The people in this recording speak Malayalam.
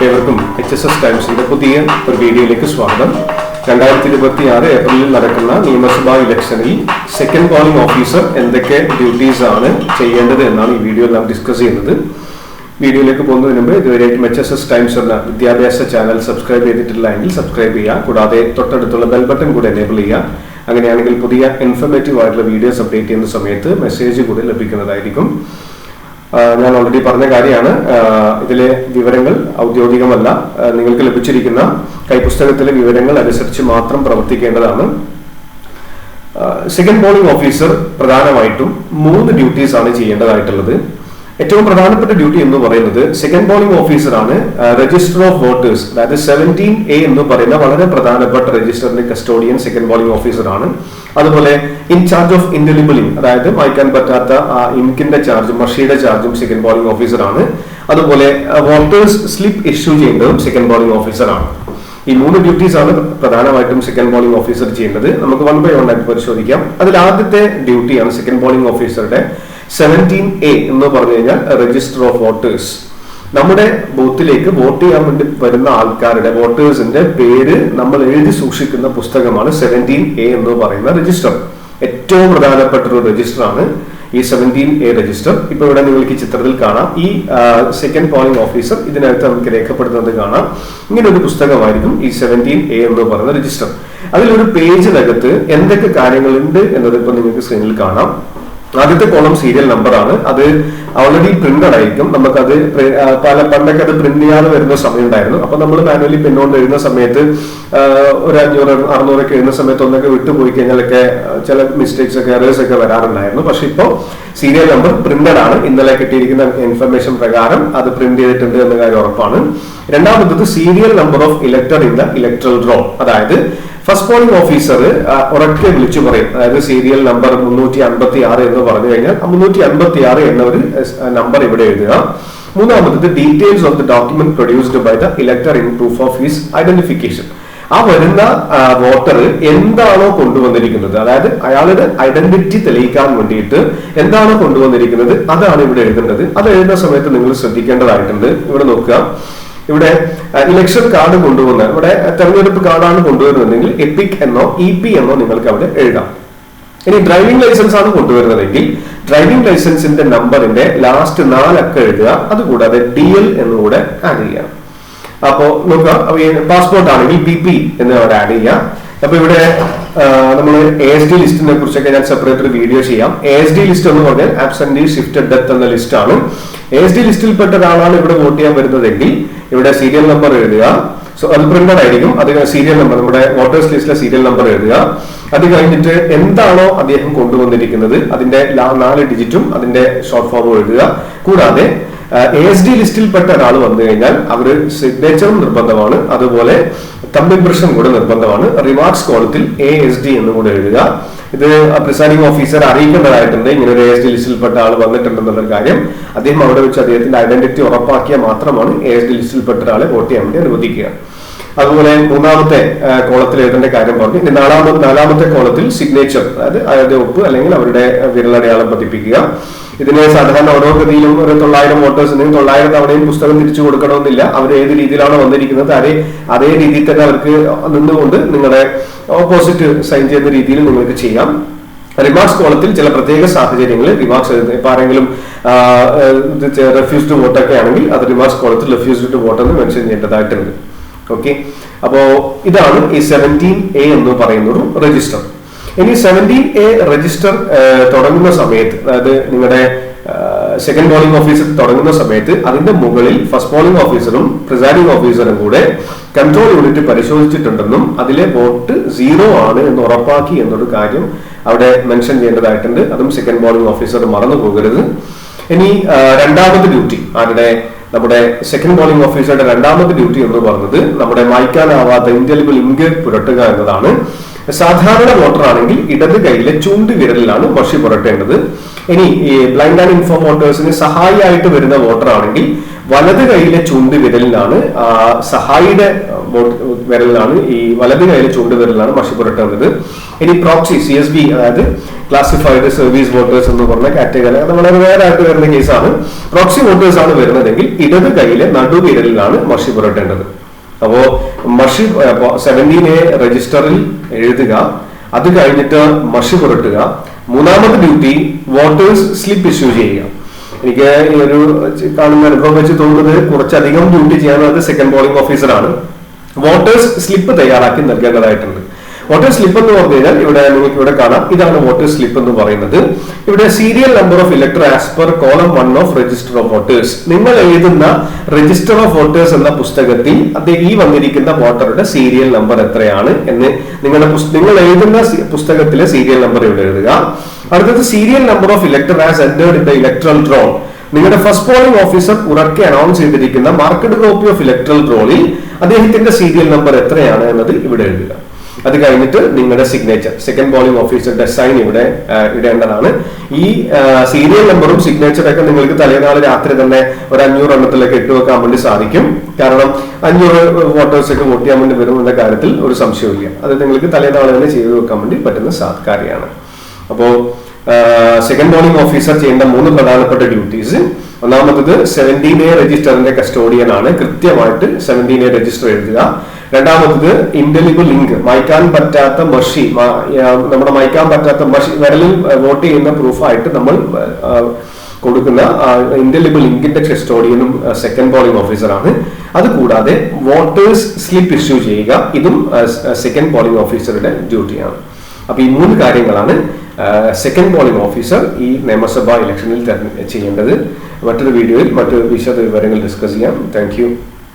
ഏവർക്കും HSS ടൈംസിന്റെ പുതിയ ഒരു വീഡിയോയിലേക്ക് സ്വാഗതം. 2026 ഏപ്രിലിൽ നടക്കുന്ന നിയമസഭാ ഇലക്ഷനിൽ സെക്കൻഡ് പോളിംഗ് ഓഫീസർ എന്തൊക്കെ ഡ്യൂട്ടീസ് ആണ് ചെയ്യേണ്ടത് എന്നാണ് ഈ വീഡിയോയിൽ നാം ഡിസ്കസ് ചെയ്യുന്നത്. വീഡിയോയിലേക്ക് പോകുന്നതിന് മുമ്പ് ഇതുവരെയായിട്ടും HSS ടൈംസ് എന്ന വിദ്യാഭ്യാസ ചാനൽ സബ്സ്ക്രൈബ് ചെയ്തിട്ടില്ല എങ്കിൽ സബ്സ്ക്രൈബ് ചെയ്യുക. കൂടാതെ തൊട്ടടുത്തുള്ള ബെൽ ബട്ടൺ കൂടെ എനേബിൾ ചെയ്യുക. അങ്ങനെയാണെങ്കിൽ പുതിയ ഇൻഫർമേറ്റീവ് ആയിട്ടുള്ള വീഡിയോസ് അപ്ഡേറ്റ് ചെയ്യുന്ന സമയത്ത് മെസ്സേജ് കൂടെ ലഭിക്കുന്നതായിരിക്കും. ഞാൻ ഓൾറെഡി പറഞ്ഞ കാര്യമാണ്, ഇതിലെ വിവരങ്ങൾ ഔദ്യോഗികമല്ല. നിങ്ങൾക്ക് ലഭിച്ചിരിക്കുന്ന കൈപുസ്തകത്തിലെ വിവരങ്ങൾ അനുസരിച്ച് മാത്രം പ്രവർത്തിക്കേണ്ടതാണ്. സെക്കൻഡ് പോളിംഗ് ഓഫീസർ പ്രധാനമായിട്ടും 3 ഡ്യൂട്ടീസ് ആണ് ചെയ്യേണ്ടതായിട്ടുള്ളത്. ഏറ്റവും പ്രധാനപ്പെട്ട ഡ്യൂട്ടി എന്ന് പറയുന്നത് സെക്കൻഡ് പോളിംഗ് ഓഫീസർ ആണ് രജിസ്റ്റർ ഓഫ് വോട്ടേഴ്സ്, അതായത് 17A എന്ന് പറയുന്ന വളരെ പ്രധാനപ്പെട്ട രജിസ്റ്ററിന്റെ കസ്റ്റോഡിയൻ സെക്കൻഡ് പോളിംഗ് ഓഫീസർ ആണ്. അതുപോലെ ഇൻചാർജ് ഓഫ് ഇൻഡെലിബിളിംഗ്, അതായത് മായ്ക്കാൻ പറ്റാത്ത ഇങ്കിന്റെ ചാർജും മഷിയുടെ ചാർജും സെക്കൻഡ് പോളിംഗ് ഓഫീസർ ആണ്. അതുപോലെ വോട്ടേഴ്സ് സ്ലിപ്പ് ഇഷ്യൂ ചെയ്യേണ്ടതും സെക്കൻഡ് പോളിംഗ് ഓഫീസർ ആണ്. ഈ 3 ഡ്യൂട്ടീസ് ആണ് പ്രധാനമായിട്ടും സെക്കൻഡ് പോളിംഗ് ഓഫീസർ ചെയ്യേണ്ടത്. നമുക്ക് 1 by 1 ആയിട്ട് പരിശോധിക്കാം. അതിൽ ആദ്യത്തെ ഡ്യൂട്ടിയാണ് സെക്കൻഡ് പോളിംഗ് ഓഫീസറുടെ 17A എന്ന് പറഞ്ഞു കഴിഞ്ഞാൽ രജിസ്റ്റർ ഓഫ് വോട്ടേഴ്സ്. നമ്മുടെ ബൂത്തിലേക്ക് വോട്ട് ചെയ്യാൻ വേണ്ടി വരുന്ന ആൾക്കാരുടെ വോട്ടേഴ്സിന്റെ പേര് നമ്മൾ എഴുതി സൂക്ഷിക്കുന്ന പുസ്തകമാണ് 17A എന്ന് പറയുന്ന രജിസ്റ്റർ. ഏറ്റവും പ്രധാനപ്പെട്ട ഒരു രജിസ്റ്റർ ആണ് ഈ 17A രജിസ്റ്റർ. ഇപ്പൊ ഇവിടെ നിങ്ങൾക്ക് ഈ ചിത്രത്തിൽ കാണാം. ഈ സെക്കൻഡ് പോളിംഗ് ഓഫീസർ ഇതിനകത്ത് നമുക്ക് രേഖപ്പെടുത്തുന്നത് കാണാം. ഇങ്ങനെ ഒരു പുസ്തകമായിരിക്കും ഈ 17A എന്ന് പറയുന്ന രജിസ്റ്റർ. അതിലൊരു പേജിനകത്ത് എന്തൊക്കെ കാര്യങ്ങളുണ്ട് എന്നത് ഇപ്പൊ നിങ്ങൾക്ക് സ്ക്രീനിൽ കാണാം. ആദ്യത്തെ കോളം സീരിയൽ നമ്പർ ആണ്. അത് ഓൾറെഡി പ്രിന്റഡ് ആയിരിക്കും. നമുക്കത് പണ്ടൊക്കെ അത് പ്രിന്റ് ചെയ്യാതെ വരുന്ന സമയം ഉണ്ടായിരുന്നു. അപ്പൊ നമ്മൾ മാനുവലി പെണ്ണുകൊണ്ട് എഴുതുന്ന സമയത്ത് ഒരു 500-600 ഒക്കെ എഴുതുന്ന സമയത്ത് ഒന്നൊക്കെ വിട്ടുപോയി കഴിഞ്ഞാലൊക്കെ ചില മിസ്റ്റേക്സ് ഒക്കെ എറേഴ്സ് ഒക്കെ വരാറുണ്ടായിരുന്നു. പക്ഷെ ഇപ്പോൾ സീരിയൽ നമ്പർ പ്രിന്റഡ് ആണ്. ഇന്നലെ കിട്ടിയിരിക്കുന്ന ഇൻഫർമേഷൻ പ്രകാരം അത് പ്രിന്റ് ചെയ്തിട്ടുണ്ട് എന്ന കാര്യം ഉറപ്പാണ്. രണ്ടാമത്തത് serial number of elector in the electoral roll, അതായത് ഫസ്റ്റ് പോളിംഗ് ഓഫീസർ ഉറക്കെ വിളിച്ചു പറയും. അതായത് സീരിയൽ നമ്പർ 356 എന്ന് പറഞ്ഞു കഴിഞ്ഞാൽ 356 എന്ന ഒരു നമ്പർ ഇവിടെ എഴുതുക. മൂന്നാമത്തത് details of the document produced by the elector in proof of his identification. ആ വരുന്ന വോട്ടർ എന്താണോ കൊണ്ടുവന്നിരിക്കുന്നത്, അതായത് അയാളുടെ ഐഡന്റിറ്റി തെളിയിക്കാൻ വേണ്ടിയിട്ട് എന്താണോ കൊണ്ടുവന്നിരിക്കുന്നത് അതാണ് ഇവിടെ എഴുതേണ്ടത്. അത് എഴുതുന്ന സമയത്ത് നിങ്ങൾ ശ്രദ്ധിക്കേണ്ടതായിട്ടുണ്ട്. ഇവിടെ നോക്കുക, ഇവിടെ ഇലക്ഷൻ കാർഡ് കൊണ്ടുവന്ന, ഇവിടെ തെരഞ്ഞെടുപ്പ് കാർഡാണ് കൊണ്ടുവരുന്നതെങ്കിൽ എപ്പിക് എന്നോ EP എന്നോ നിങ്ങൾക്ക് അവിടെ എഴുതാം. ഇനി ഡ്രൈവിംഗ് ലൈസൻസ് ആണ് കൊണ്ടുവരുന്നതെങ്കിൽ ഡ്രൈവിംഗ് ലൈസൻസിന്റെ നമ്പറിന്റെ ലാസ്റ്റ് 4 അക്കം എഴുതുക. അതുകൂടാതെ DL എന്നുകൂടെ ആഡ് ചെയ്യാം. അപ്പോ നോക്കുക, പാസ്പോർട്ട് ആണെങ്കിൽ BP എന്ന് അവിടെ ആഡ് ചെയ്യാം. അപ്പൊ ഇവിടെ നമ്മൾ ASD ലിസ്റ്റിനെ കുറിച്ചൊക്കെ ഞാൻ സെപ്പറേറ്റ് ഒരു വീഡിയോ ചെയ്യാം. ASD ലിസ്റ്റ് എന്ന് പറഞ്ഞാൽ ആബ്സെന്റി ഷിഫ്റ്റഡ് ഡെത്ത് എന്ന ലിസ്റ്റ് ആണ്. ASD ലിസ്റ്റിൽപ്പെട്ട ഒരാളാണ് ഇവിടെ വോട്ട് ചെയ്യാൻ വരുന്നതെങ്കിൽ ഇവിടെ സീരിയൽ നമ്പർ എഴുതുക. സോ അത് പ്രിന്റഡ് ആയിരിക്കും. അത് സീരിയൽ നമ്പർ, നമ്മുടെ വോട്ടേഴ്സ് ലിസ്റ്റിലെ സീരിയൽ നമ്പർ എഴുതുക. അത് കഴിഞ്ഞിട്ട് എന്താണോ അദ്ദേഹം കൊണ്ടുവന്നിരിക്കുന്നത് അതിന്റെ 4 ഡിജിറ്റും അതിന്റെ ഷോർട്ട് ഫോമും എഴുതുക. കൂടാതെ ASD ലിസ്റ്റിൽപ്പെട്ട ഒരാൾ വന്നു കഴിഞ്ഞാൽ അവര് സിഗ്നേച്ചറും നിർബന്ധമാണ്. അതുപോലെ തമ്പ് ഇംപ്രഷൻ കൂടെ നിർബന്ധമാണ്. റിമാർക്സ് കോളത്തിൽ ASD എന്നും കൂടെ എഴുതുക. ഇത് പ്രിസൈഡിംഗ് ഓഫീസർ അറിയിക്കേണ്ടതായിട്ടുണ്ട്. ഇങ്ങനെ ഒരു ASD ലിസ്റ്റിൽപ്പെട്ട ആൾ വന്നിട്ടുണ്ടെന്നുള്ള കാര്യം. അദ്ദേഹം അവിടെ വെച്ച് അദ്ദേഹത്തിന്റെ ഐഡന്റിറ്റി ഉറപ്പാക്കിയാൽ മാത്രമാണ് ASD ലിസ്റ്റിൽപ്പെട്ട ഒരാളെ വോട്ട് ചെയ്യാൻ വേണ്ടി അനുവദിക്കുക. അതുപോലെ 3ാമത്തെ കോളത്തിൽ എഴുതേണ്ട കാര്യം പറഞ്ഞു. ഇനി 4ാമത്തെ കോളത്തിൽ സിഗ്നേച്ചർ, അതായത് അവരുടെ ഒപ്പ് അല്ലെങ്കിൽ അവരുടെ വിരലടയാളം പതിപ്പിക്കുക. ഇതിന് സാധാരണ ഓരോ ഗതിയിലും ഒരു 900 വോട്ടേഴ്സ് ഉണ്ടെങ്കിൽ 900 തവണയും പുസ്തകം തിരിച്ചു കൊടുക്കണമെന്നില്ല. അവർ ഏത് രീതിയിലാണോ വന്നിരിക്കുന്നത് അതേ രീതിയിൽ തന്നെ അവർക്ക് നിന്നുകൊണ്ട് നിങ്ങളുടെ ഓപ്പോസിറ്റ് സൈൻ ചെയ്യുന്ന രീതിയിൽ നിങ്ങൾക്ക് ചെയ്യാം. റിമാർക്സ് കോളത്തിൽ ചില പ്രത്യേക സാഹചര്യങ്ങളിൽ റിമാർക്സ് എഴുതുന്നത്, ഇപ്പൊ ആരെങ്കിലും റെഫ്യൂസ്ഡ് വോട്ടൊക്കെ ആണെങ്കിൽ അത് റിമാർക്സ് കോളത്തിൽ റെഫ്യൂസ്ഡ് വോട്ട് എന്ന് മെൻഷൻ ചെയ്യേണ്ടതായിട്ടുണ്ട്. ഓക്കെ, അപ്പോ ഇതാണ് ഈ 17A എന്ന് പറയുന്ന ഒരു രജിസ്റ്റർ. ഇനി 17A രജിസ്റ്റർ തുടങ്ങുന്ന സമയത്ത്, അതായത് നിങ്ങളുടെ സെക്കൻഡ് പോളിംഗ് ഓഫീസർ തുടങ്ങുന്ന സമയത്ത് അതിന്റെ മുകളിൽ ഫസ്റ്റ് പോളിംഗ് ഓഫീസറും പ്രിസൈഡിംഗ് ഓഫീസറും കൂടെ കൺട്രോൾ യൂണിറ്റ് പരിശോധിച്ചിട്ടുണ്ടെന്നും അതിലെ വോട്ട് 0 ആണ് എന്ന് ഉറപ്പാക്കി എന്നൊരു കാര്യം അവിടെ മെൻഷൻ ചെയ്യേണ്ടതായിട്ടുണ്ട്. അതും സെക്കൻഡ് പോളിംഗ് ഓഫീസർ മറന്നു പോകരുത്. ഇനി രണ്ടാമത്തെ ഡ്യൂട്ടി നമ്മുടെ സെക്കൻഡ് പോളിംഗ് ഓഫീസറുടെ രണ്ടാമത്തെ ഡ്യൂട്ടി എന്ന് പറഞ്ഞത് നമ്മുടെ മായ്ക്കാനാവാത്ത ഇൻഡെലിബിൾ ഇങ്ക് പുരട്ടുക എന്നതാണ്. സാധാരണ വോട്ടർ ആണെങ്കിൽ ഇടത് കൈയിലെ ചൂണ്ട് വിരലിലാണ് മഷി പുരട്ടേണ്ടത്. ഇനി ഈ ബ്ലൈൻഡ് ആൻഡ് ഇൻഫോം വോട്ടേഴ്സിന് സഹായിയായിട്ട് വരുന്ന വോട്ടർ ആണെങ്കിൽ വലത് കൈയിലെ ചൂണ്ട് വിരലിലാണ് സഹായിയുടെ വിരലിലാണ് ഈ വലത് കൈയിലെ ചൂണ്ട് വിരലിലാണ് മഷി പുരട്ടേണ്ടത്. ഇനി പ്രോക്സി CSB, അതായത് ക്ലാസിഫൈഡ് സർവീസ് വോട്ടേഴ്സ് എന്ന് പറഞ്ഞ കാറ്റഗറി, അത് വളരെ റെയർ ആയിട്ട് വരുന്ന കേസാണ്. പ്രോക്സി വോട്ടേഴ്സ് ആണ് വരുന്നതെങ്കിൽ ഇടത് കൈയിലെ നടുവിരലിലാണ് മഷി പുരട്ടേണ്ടത്. അപ്പോ മഷി 17A രജിസ്റ്ററിൽ എഴുതുക, അത് കഴിഞ്ഞിട്ട് മഷി പുരട്ടുക. മൂന്നാമത്തെ ഡ്യൂട്ടി വോട്ടേഴ്സ് സ്ലിപ്പ് ഇഷ്യൂ ചെയ്യുക. എനിക്ക് ഈ ഒരു കാണുന്ന അനുഭവം വെച്ച് തോന്നുന്നത് കുറച്ചധികം ഡ്യൂട്ടി ചെയ്യാനുള്ളത് സെക്കൻഡ് പോളിംഗ് ഓഫീസറാണ്. വോട്ടേഴ്സ് സ്ലിപ്പ് തയ്യാറാക്കി നൽകേണ്ടതായിട്ടുണ്ട്. വോട്ടേഴ്സ് സ്ലിപ്പ് എന്ന് പറഞ്ഞു കഴിഞ്ഞാൽ ഇവിടെ നിങ്ങൾക്ക് ഇവിടെ കാണാം, ഇതാണ് വോട്ടേഴ്സ് സ്ലിപ്പ് എന്ന് പറയുന്നത്. ഇവിടെ serial number of elector as per column 1 of register of voters. നിങ്ങൾ എഴുതുന്ന രജിസ്റ്റർ ഓഫ് വോട്ടേഴ്സ് എന്ന പുസ്തകത്തിൽ ഈ വന്നിരിക്കുന്ന വോട്ടറുടെ സീരിയൽ നമ്പർ എത്രയാണ് എന്ന് നിങ്ങൾ എഴുതുന്ന പുസ്തകത്തിലെ സീരിയൽ നമ്പർ ഇവിടെ എഴുതുക. അടുത്തത് serial number of elector as entered in the electoral roll. നിങ്ങളുടെ ഫസ്റ്റ് പോളിംഗ് ഓഫീസർ ഉറക്കെ അനൗൺസ് ചെയ്തിരിക്കുന്ന മാർക്കഡ് കോപ്പി ഓഫ് ഇലക്ട്രൽ റോളിൽ അദ്ദേഹത്തിന്റെ സീരിയൽ നമ്പർ എത്രയാണ് എന്നത് ഇവിടെ എഴുതുക. അത് കഴിഞ്ഞിട്ട് നിങ്ങളുടെ സിഗ്നേച്ചർ, സെക്കൻഡ് പോളിംഗ് ഓഫീസറുടെ സൈൻ ഇവിടെ ഇടേണ്ടതാണ്. ഈ സീരിയൽ നമ്പറും സിഗ്നേച്ചറൊക്കെ നിങ്ങൾക്ക് തലേനാൾ രാത്രി തന്നെ ഒരു 500 എണ്ണത്തിലൊക്കെ ഇട്ടുവെക്കാൻ വേണ്ടി സാധിക്കും. കാരണം 500 വോട്ടേഴ്സ് ഒക്കെ വോട്ട് ചെയ്യാൻ വേണ്ടി വരുമെന്ന കാര്യത്തിൽ ഒരു സംശയമില്ല. അത് നിങ്ങൾക്ക് തലേനാൾ തന്നെ ചെയ്തു വെക്കാൻ വേണ്ടി പറ്റുന്ന കാര്യമാണ്. അപ്പോ സെക്കൻഡ് പോളിംഗ് ഓഫീസർ ചെയ്യേണ്ട 3 പ്രധാനപ്പെട്ട ഡ്യൂട്ടീസ്. ഒന്നാമത്തത് 17A രജിസ്റ്ററിന്റെ കസ്റ്റോഡിയൻ ആണ്, കൃത്യമായിട്ട് 17A രജിസ്റ്റർ എഴുതുക. രണ്ടാമത്തത് ഇൻഡെലിബിൾ ലിങ്ക്, മായ്ക്കാൻ പറ്റാത്ത മഷി, നമ്മുടെ മായ്ക്കാൻ പറ്റാത്ത മഷി വിരലിൽ വോട്ട് ചെയ്യുന്ന പ്രൂഫായിട്ട് നമ്മൾ കൊടുക്കുന്ന ഇൻഡെലിബിൾ ലിങ്കിന്റെ കസ്റ്റോഡിയനും സെക്കൻഡ് പോളിംഗ് ഓഫീസറാണ്. അതുകൂടാതെ വോട്ടേഴ്സ് സ്ലിപ്പ് ഇഷ്യൂ ചെയ്യുക, ഇതും സെക്കൻഡ് പോളിംഗ് ഓഫീസറുടെ ഡ്യൂട്ടിയാണ്. അപ്പൊ ഈ 3 കാര്യങ്ങളാണ് സെക്കൻഡ് പോളിംഗ് ഓഫീസർ ഈ നിയമസഭാ ഇലക്ഷനിൽ ചെയ്യേണ്ടത്. മറ്റൊരു വീഡിയോയിൽ മറ്റു വിശദ വിവരങ്ങൾ ഡിസ്കസ് ചെയ്യാം. Thank you.